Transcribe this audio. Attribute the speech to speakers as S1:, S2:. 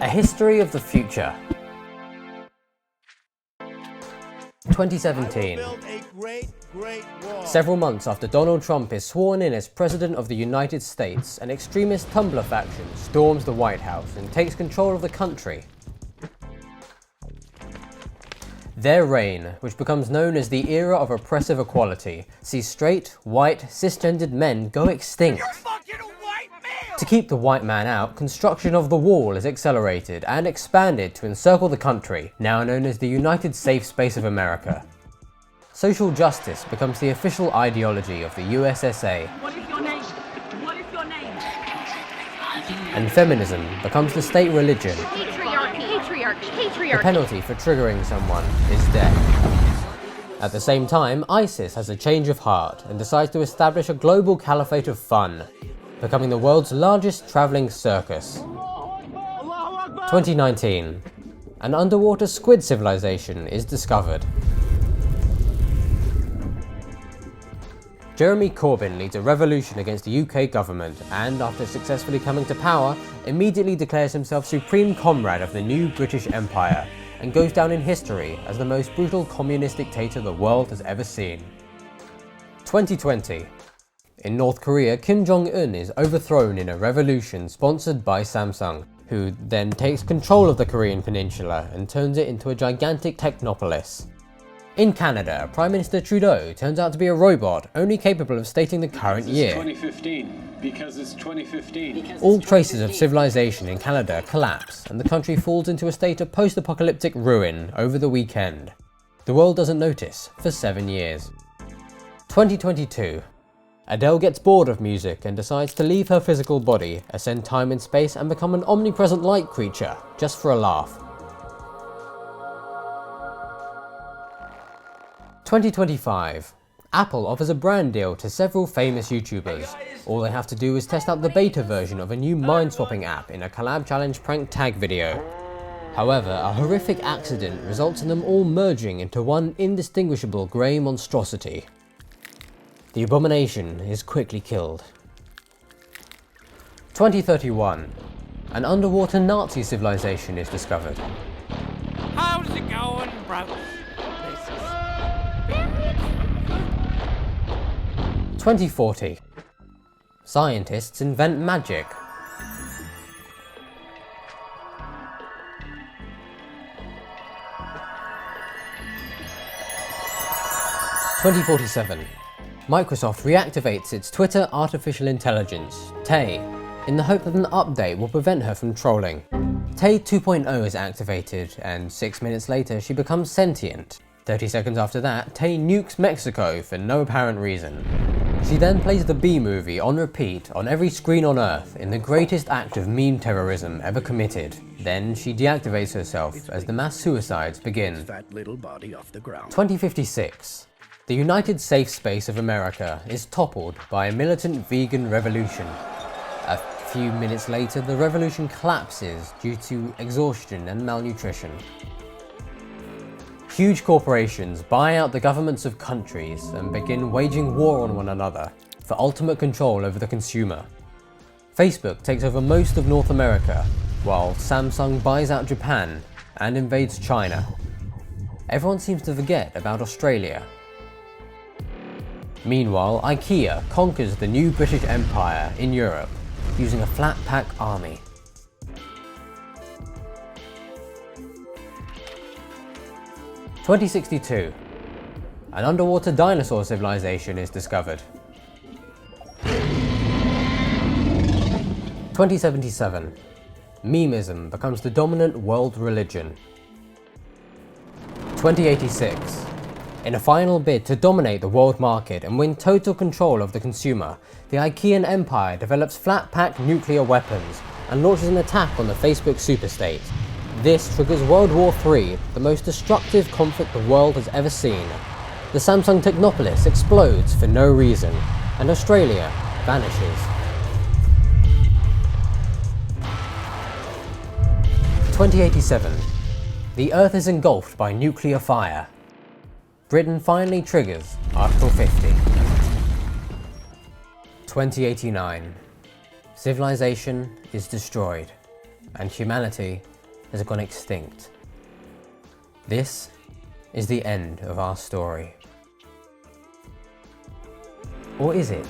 S1: A history of the future. 2017. Several months after Donald Trump is sworn in as President of the United States, an extremist Tumblr faction storms the White House and takes control of the country. Their reign, which becomes known as the era of oppressive equality, sees straight, white, cisgendered men go extinct. To keep the white man out, construction of the wall is accelerated and expanded to encircle the country, now known as the United Safe Space of America. Social justice becomes the official ideology of the USSA.
S2: What is your name? What is your name?
S1: And feminism becomes the state religion.
S2: Patriarchy.
S1: The penalty for triggering someone is death. At the same time, ISIS has a change of heart and decides to establish a global caliphate of fun, becoming the world's largest travelling circus. 2019. An underwater squid civilization is discovered. Jeremy Corbyn leads a revolution against the UK government and, after successfully coming to power, immediately declares himself supreme comrade of the new British Empire and goes down in history as the most brutal communist dictator the world has ever seen. 2020. In North Korea, Kim Jong-un is overthrown in a revolution sponsored by Samsung, who then takes control of the Korean peninsula and turns it into a gigantic technopolis. In Canada, Prime Minister Trudeau turns out to be a robot, only capable of stating the current year.
S3: 2015. Because it's 2015.
S1: All traces of civilization in Canada collapse, and the country falls into a state of post-apocalyptic ruin over the weekend. The world doesn't notice for 7 years. 2022. Adele gets bored of music and decides to leave her physical body, ascend time and space, and become an omnipresent light creature, just for a laugh. 2025. Apple offers a brand deal to several famous YouTubers. All they have to do is test out the beta version of a new mind-swapping app in a collab challenge prank tag video. However, a horrific accident results in them all merging into one indistinguishable grey monstrosity. The abomination is quickly killed. 2031. An underwater Nazi civilization is discovered.
S4: How's it going, bro?
S1: 2040. Scientists invent magic. 2047. Microsoft reactivates its Twitter artificial intelligence, Tay, in the hope that an update will prevent her from trolling. Tay 2.0 is activated, and 6 minutes later she becomes sentient. 30 seconds after that, Tay nukes Mexico for no apparent reason. She then plays the B-movie on repeat on every screen on Earth in the greatest act of meme terrorism ever committed. Then she deactivates herself as the mass suicides begin. 2056. The United Safe Space of America is toppled by a militant vegan revolution. A few minutes later, the revolution collapses due to exhaustion and malnutrition. Huge corporations buy out the governments of countries and begin waging war on one another for ultimate control over the consumer. Facebook takes over most of North America, while Samsung buys out Japan and invades China. Everyone seems to forget about Australia. Meanwhile, IKEA conquers the new British Empire in Europe using a flat pack army. (2062). An underwater dinosaur civilization is discovered. 2077. Memeism becomes the dominant world religion. 2086. In a final bid to dominate the world market and win total control of the consumer, the IKEA empire develops flat-pack nuclear weapons and launches an attack on the Facebook superstate. This triggers World War III, the most destructive conflict the world has ever seen. The Samsung Technopolis explodes for no reason, and Australia vanishes. 2087. The Earth is engulfed by nuclear fire. Britain finally triggers Article 50. 2089. Civilization is destroyed. and humanity has gone extinct. This is the end of our story. Or is it?